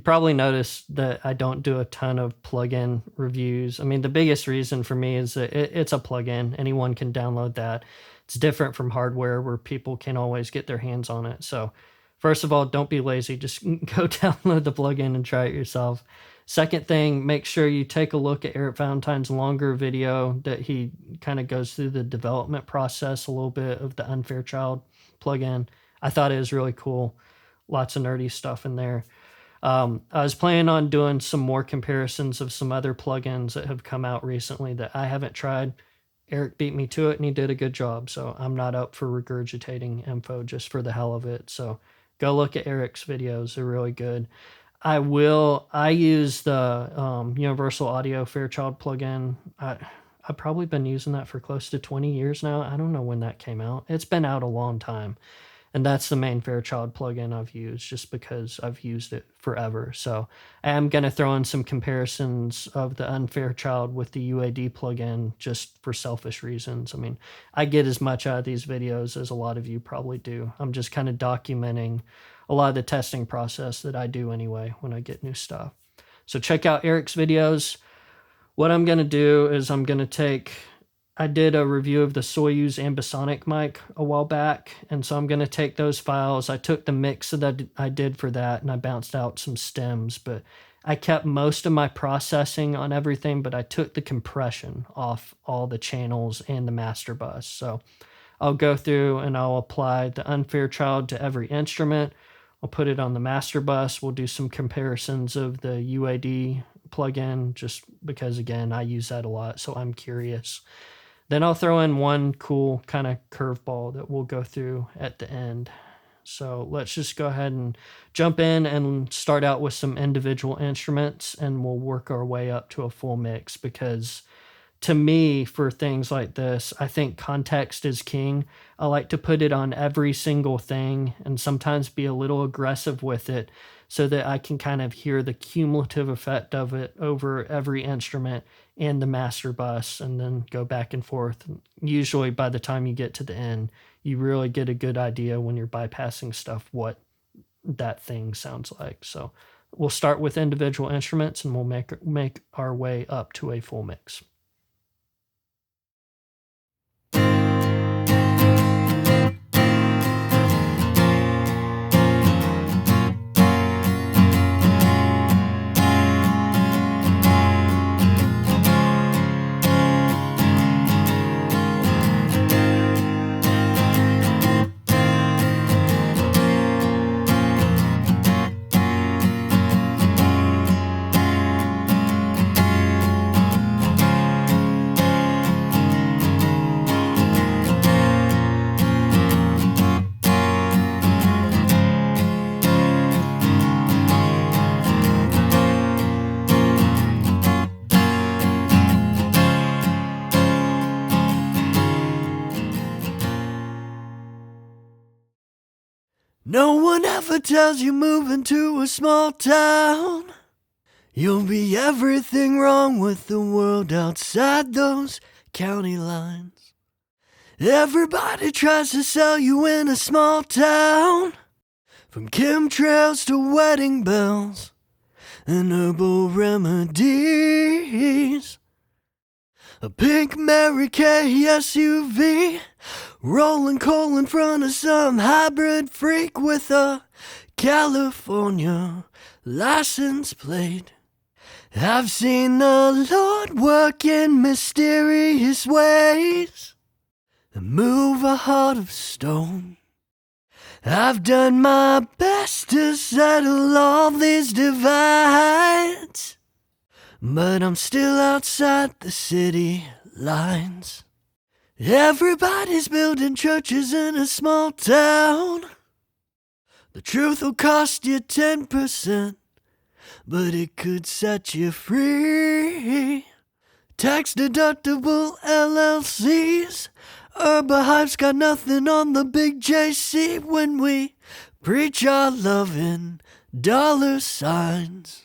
probably noticed that I don't do a ton of plugin reviews. I mean, the biggest reason for me is that it's a plugin. Anyone can download that. It's different from hardware where people can always get their hands on it. So first of all, don't be lazy. Just go download the plugin and try it yourself. Second thing, make sure you take a look at Eric Valentine's longer video that he kind of goes through the development process a little bit of the UnFairchild plugin. I thought it was really cool. Lots of nerdy stuff in there. I was planning on doing some more comparisons of some other plugins that have come out recently that I haven't tried. Eric beat me to it and he did a good job. So I'm not up for regurgitating info just for the hell of it. So go look at Eric's videos. They're really good. I use the Universal Audio Fairchild plugin. I've probably been using that for close to 20 years now. I don't know when that came out. It's been out a long time. And that's the main Fairchild plugin I've used just because I've used it forever. So I am going to throw in some comparisons of the UnFairchild with the UAD plugin just for selfish reasons. I mean, I get as much out of these videos as a lot of you probably do. I'm just kind of documenting a lot of the testing process that I do anyway when I get new stuff. So check out Eric's videos. What I'm going to do is I did a review of the Soyuz ambisonic mic a while back, and so I'm going to take those files. I took the mix that I did for that, and I bounced out some stems, but I kept most of my processing on everything, but I took the compression off all the channels and the master bus. So I'll go through and I'll apply the UnFairchild to every instrument. I'll put it on the master bus. We'll do some comparisons of the UAD plugin, just because, again, I use that a lot, so I'm curious. Then I'll throw in one cool kind of curveball that we'll go through at the end. So let's just go ahead and jump in and start out with some individual instruments, and we'll work our way up to a full mix, because to me, for things like this, I think context is king. I like to put it on every single thing and sometimes be a little aggressive with it so that I can kind of hear the cumulative effect of it over every instrument and the master bus, and then go back and forth. Usually by the time you get to the end, you really get a good idea when you're bypassing stuff what that thing sounds like. So we'll start with individual instruments and we'll make our way up to a full mix. No one ever tells you moving to a small town you'll be everything wrong with the world outside those county lines. Everybody tries to sell you in a small town, from chemtrails to wedding bells and herbal remedies. A pink Mary Kay SUV, rolling coal in front of some hybrid freak with a California license plate. I've seen the Lord work in mysterious ways and move a heart of stone. I've done my best to settle all these divides, but I'm still outside the city lines. Everybody's building churches in a small town. The truth will cost you 10%, but it could set you free. Tax deductible LLCs. Herbihive's got nothing on the big JC when we preach our love in dollar signs.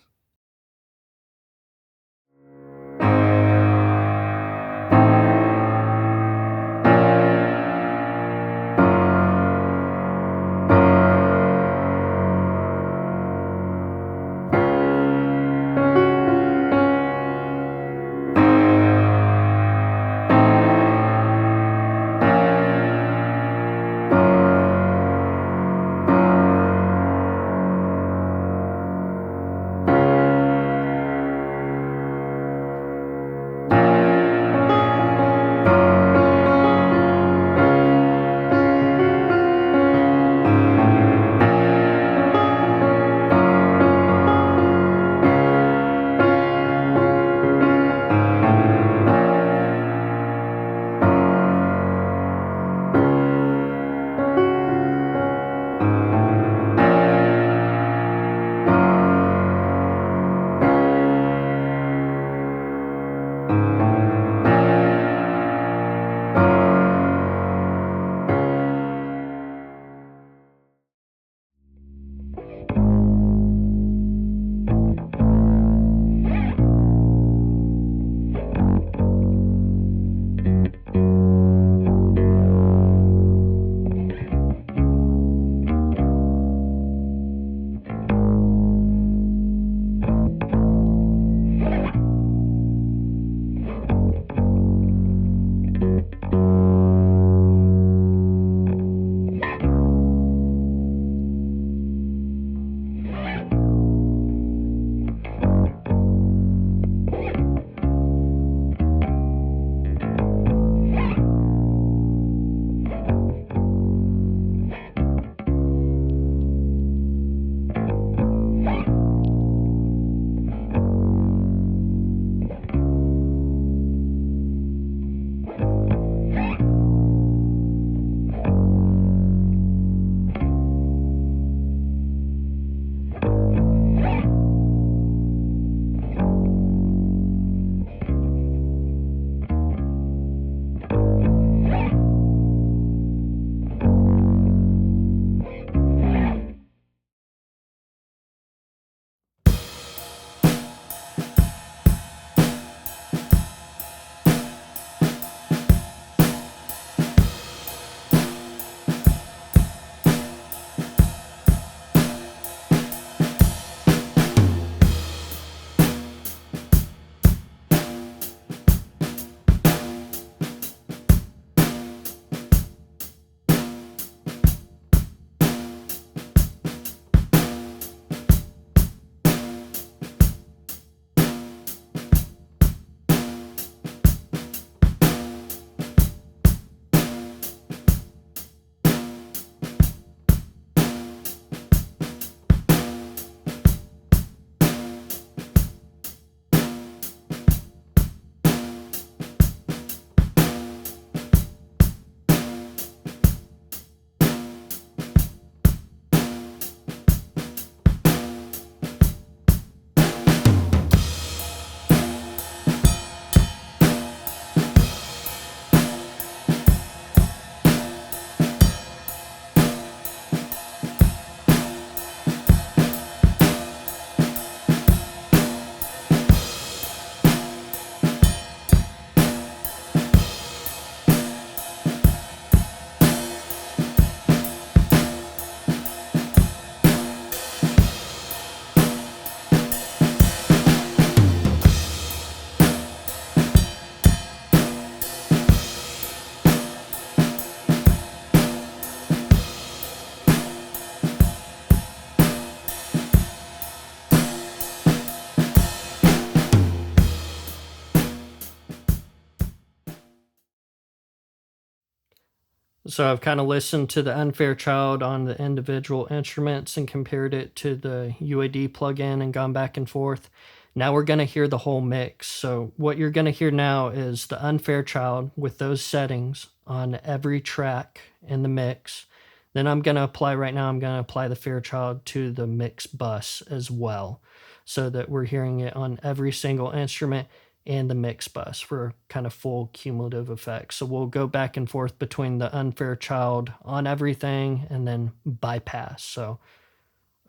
So I've kind of listened to the UnFairchild on the individual instruments and compared it to the UAD plugin and gone back and forth. Now we're going to hear the whole mix. So what you're going to hear now is the UnFairchild with those settings on every track in the mix. Then I'm going to apply the Fairchild to the mix bus as well, so that we're hearing it on every single instrument and the mix bus for kind of full cumulative effect. So we'll go back and forth between the UnFairchild on everything and then bypass. So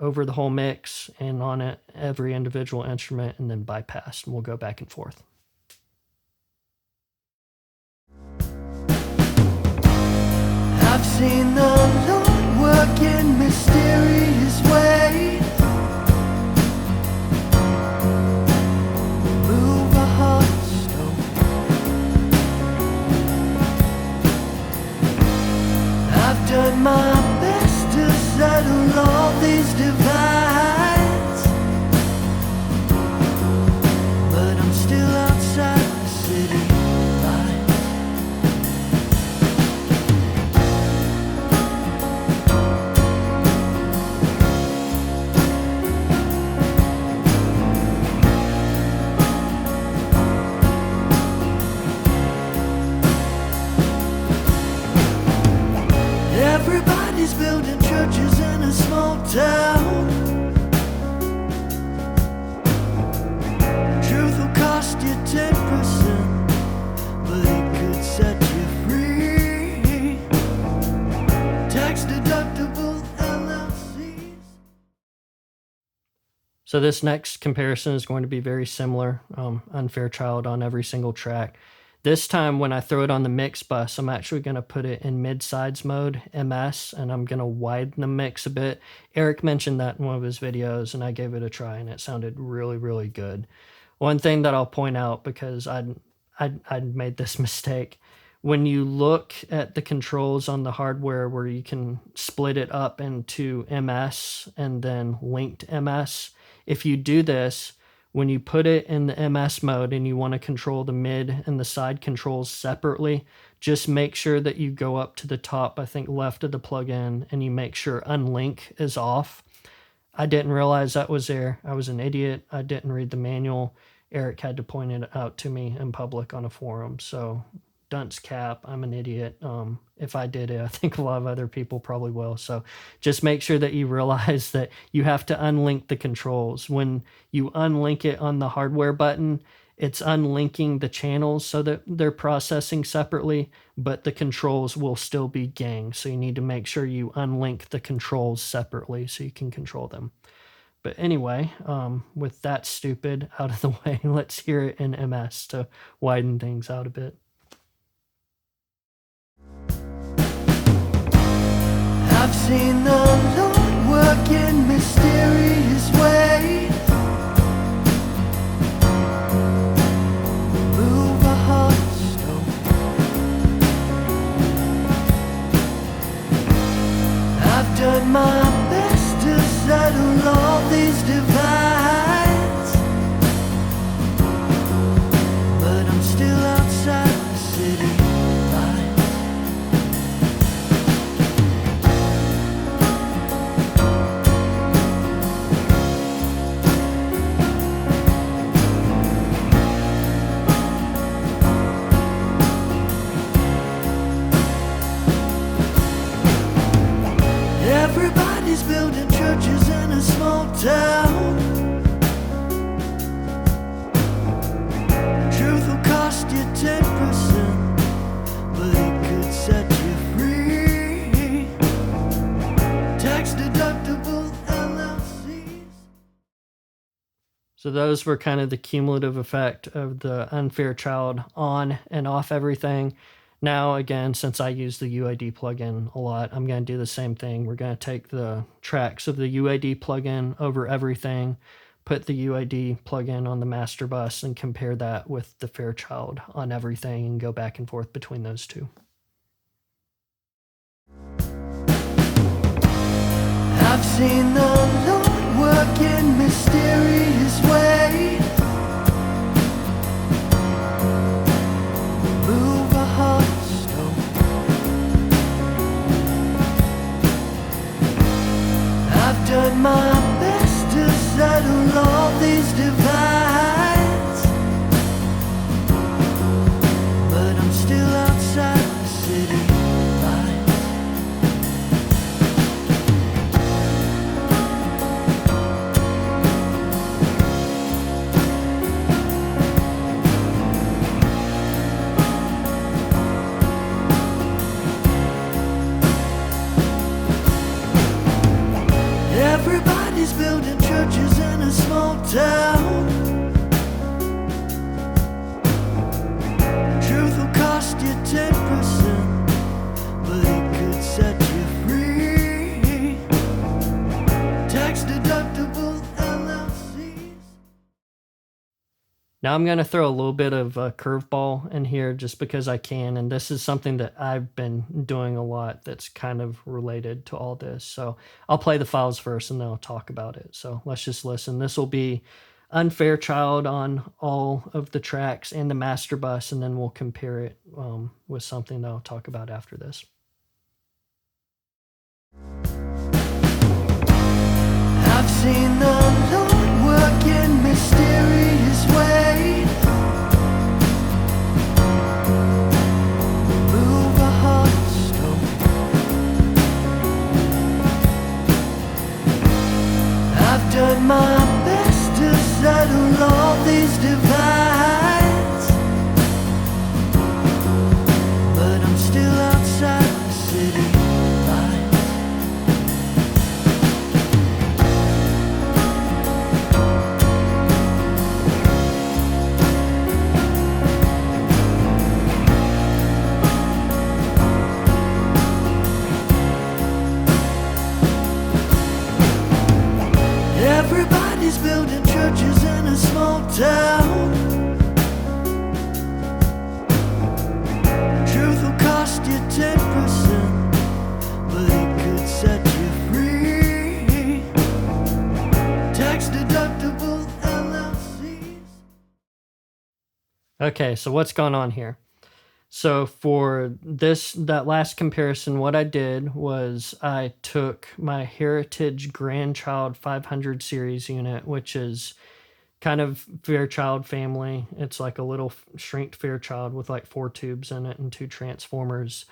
over the whole mix and on it, every individual instrument, and then bypass. And we'll go back and forth. I've seen the Lord work in mysterious ways, move a heart stone. I've done my best to settle all these divides, but I'm still outside the city lines. Everybody's building churches in a small town. Truth will cost you 10%. So this next comparison is going to be very similar, UnFairchild on every single track. This time when I throw it on the mix bus, I'm actually going to put it in mid-sides mode, MS, and I'm going to widen the mix a bit. Eric mentioned that in one of his videos, and I gave it a try, and it sounded really, really good. One thing that I'll point out, because I'd made this mistake, when you look at the controls on the hardware where you can split it up into MS and then linked MS, if you do this, when you put it in the MS mode and you want to control the mid and the side controls separately, just make sure that you go up to the top, I think left of the plugin, and you make sure unlink is off. I didn't realize that was there. I was an idiot. I didn't read the manual. Eric had to point it out to me in public on a forum. So dunce cap, I'm an idiot. If I did it, I think a lot of other people probably will. So just make sure that you realize that you have to unlink the controls. When you unlink it on the hardware button, it's unlinking the channels so that they're processing separately, but the controls will still be gang. So you need to make sure you unlink the controls separately so you can control them. But anyway, with that stupid out of the way, let's hear it in MS to widen things out a bit. I've seen the Lord work in mysterious ways, move a heart of stone. I've done my best to settle all these divides, but I'm still outside the city. Everybody's building churches in a small town. Truth will cost you 10%, but it could set you free. Tax deductible LLCs. So those were kind of the cumulative effect of the UnFairchild on and off everything. Now, again, since I use the UAD plugin a lot, I'm going to do the same thing. We're going to take the tracks of the UAD plugin over everything, put the UAD plugin on the master bus, and compare that with the Fairchild on everything and go back and forth between those two. I've seen the Lord work in mysterious ways, move a heart of stone. I've done my best to settle all these divides, but I'm still outside the city lights. Everybody's building churches in a small town. Truth will cost you 10%, but it could set you free. Tax deductible LLCs. Now I'm going to throw a little bit of a curveball in here just because I can, and this is something that I've been doing a lot that's kind of related to all this. So I'll play the files first and then I'll talk about it. So let's just listen. This will be UnFairchild on all of the tracks and the master bus, and then we'll compare it with something that I'll talk about after this. I've seen the Lord work in mysterious ways, move a heart of stone. I've done my best to settle all these divides, but I'm still outside the city lights. Okay, so what's going on here? So for that last comparison, what I did was I took my Heritage Grandchild 500 series unit, which is kind of Fairchild family. It's like a little shrinked Fairchild with like 4 tubes in it and 2 transformers.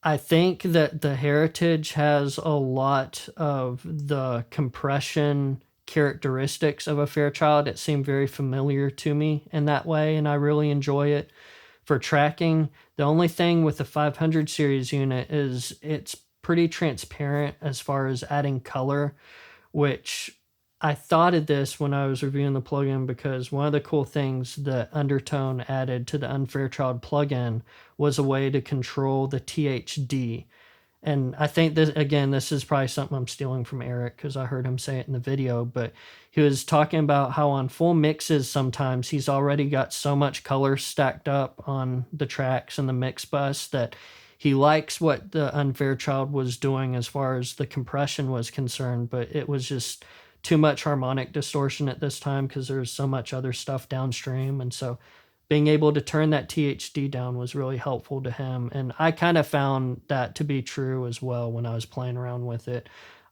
I think that the Heritage has a lot of the compression characteristics of a Fairchild. It seemed very familiar to me in that way, and I really enjoy it for tracking. The only thing with the 500 series unit is it's pretty transparent as far as adding color, which I thought of this when I was reviewing the plugin because one of the cool things that Undertone added to the UnFairchild plugin was a way to control the THD. And I think this, again, this is probably something I'm stealing from Eric because I heard him say it in the video, but he was talking about how on full mixes sometimes he's already got so much color stacked up on the tracks and the mix bus that he likes what the UnFairchild was doing as far as the compression was concerned, but it was just too much harmonic distortion at this time because there's so much other stuff downstream. And so being able to turn that THD down was really helpful to him. And I kind of found that to be true as well when I was playing around with it.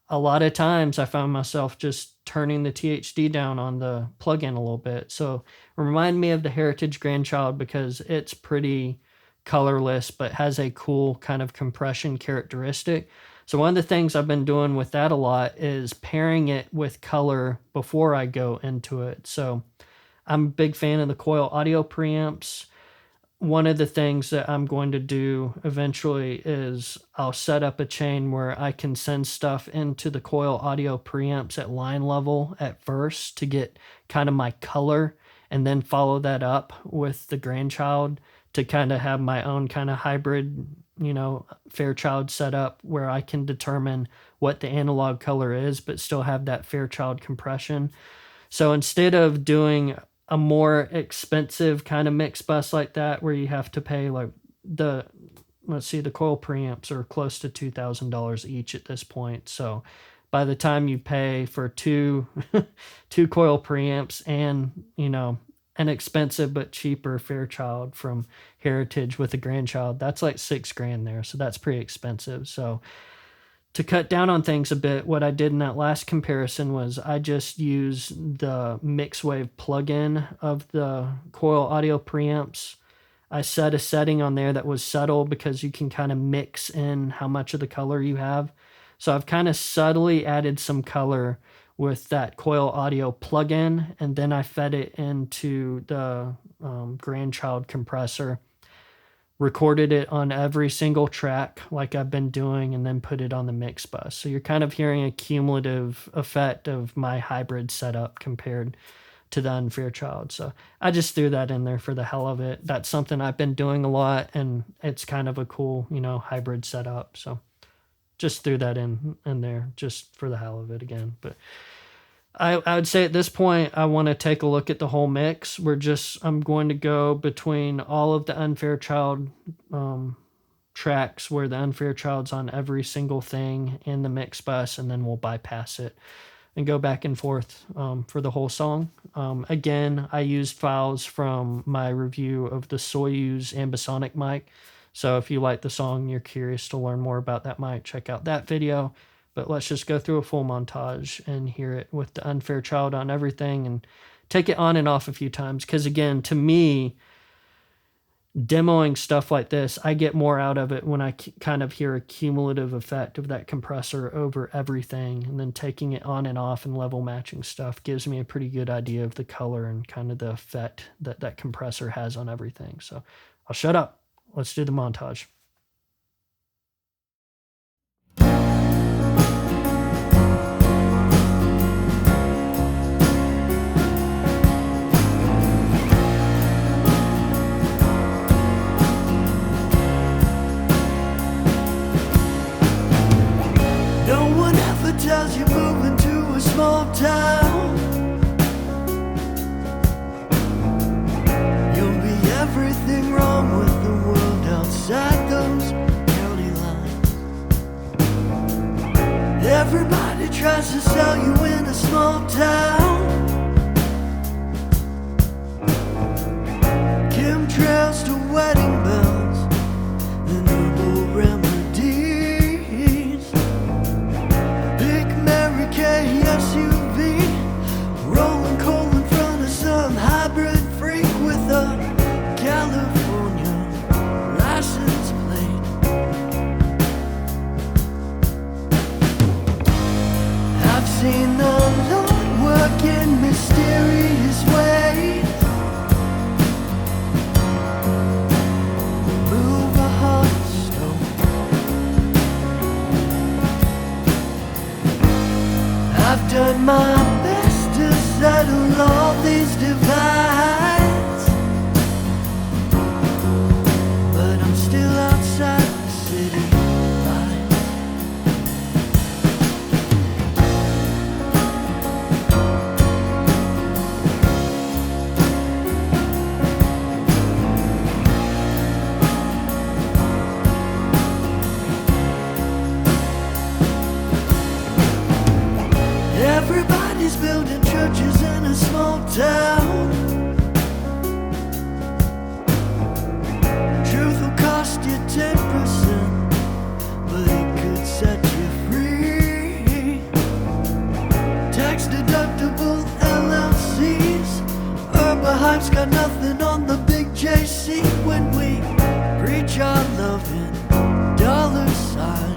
A lot of times I found myself just turning the THD down on the plugin a little bit. So remind me of the Heritage Grandchild because it's pretty colorless but has a cool kind of compression characteristic. So one of the things I've been doing with that a lot is pairing it with color before I go into it. So I'm a big fan of the coil audio preamps. One of the things that I'm going to do eventually is I'll set up a chain where I can send stuff into the coil audio preamps at line level at first to get kind of my color and then follow that up with the Grandchild to kind of have my own kind of hybrid, Fairchild setup where I can determine what the analog color is, but still have that Fairchild compression. So instead of doing a more expensive kind of mix bus like that, where you have to pay like the coil preamps are close to $2,000 each at this point. So by the time you pay for two coil preamps and, an expensive but cheaper Fairchild from Heritage with a Grandchild, that's like $6,000 there. So that's pretty expensive. So to cut down on things a bit, what I did in that last comparison was I just used the Mixwave plugin of the coil audio preamps. I set a setting on there that was subtle because you can kind of mix in how much of the color you have. So I've kind of subtly added some color with that coil audio plugin, and then I fed it into the Grandchild compressor, recorded it on every single track like I've been doing, and then put it on the mix bus. So you're kind of hearing a cumulative effect of my hybrid setup compared to the UnFairchild. So I just threw that in there for the hell of it. That's something I've been doing a lot, and it's kind of a cool, hybrid setup. So just threw that in there just for the hell of it again. But I would say at this point, I want to take a look at the whole mix. I'm going to go between all of the UnFairchild tracks where the UnFairchild's on every single thing in the mix bus, and then we'll bypass it and go back and forth for the whole song. Again, I used files from my review of the Soyuz ambisonic mic. So if you like the song, you're curious to learn more about that mic, check out that video. But let's just go through a full montage and hear it with the UnFairchild on everything and take it on and off a few times. Because again, to me, demoing stuff like this, I get more out of it when I kind of hear a cumulative effect of that compressor over everything, and then taking it on and off and level matching stuff gives me a pretty good idea of the color and kind of the effect that that compressor has on everything. So I'll shut up. Let's do the montage. No one ever tells you moving to a small town you'll be everything wrong with the world outside those county lines. Everybody tries to sell you in a small town. trails to wedding bells and herbal remedies. A big Mary Kay SUV, rolling coal in front of some hybrid freak with a California license plate. I've seen the Lord work in mysterious ways. Move a hot stone. I've done my best to settle all these divides, but I'm still outside the city line. Everybody's building churches in a small town. Truth will cost you 10%, but it could set you free. Tax deductible LLCs. Herbahype's got nothing on the big JC when we preach our love in dollar signs.